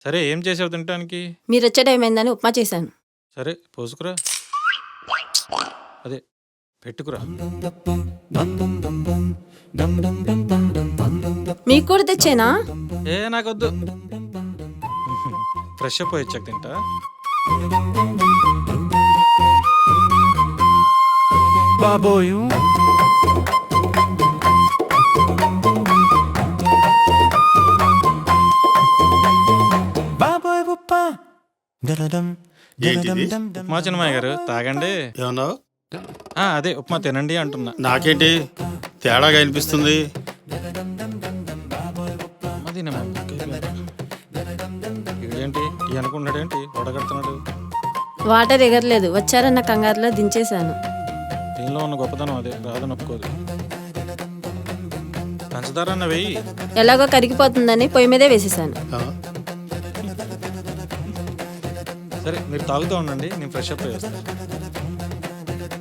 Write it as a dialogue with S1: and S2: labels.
S1: సరే ఏం చేసావు తినటానికి?
S2: మీరు వచ్చే టైం అయిందని ఉప్మా చేశాను.
S1: సరే పోసుకురా. అదే పెట్టుకురా.
S2: మీకు కూడా తెచ్చేనా?
S1: ఏ నాకొద్దు. ఫ్రెష్ అప్ వచ్చాక తింటా.
S3: బాబోయు బాబోయ్ ఉప్ప దరదం
S4: ఏంటిది?
S1: ఉప్మా చిన్నమాయ గారు తాగండి.
S4: ఏమన్నావు?
S1: అదే ఉప్మా తినండి అంటున్నా.
S4: నాకేంటి తేడాగా అనిపిస్తుంది?
S1: ఇదేంటి ఈ అనుకున్నాడేంటి వడగడుతున్నాడు?
S2: వాటర్ ఎగరలేదు, వచ్చారన్న కంగారులో దించేశాను.
S1: దీనిలో ఉన్న గొప్పతనం అదే, రాదని ఒప్పుకోదు. పంచదార అన్న వెయ్యి.
S2: ఎలాగో కరిగిపోతుందని పొయ్యి మీదే వేసేసాను.
S4: ఆ?
S1: సరే మీరు తాగుతూ ఉండండి, నేను ఫ్రెష్ అప్ చేస్తాను.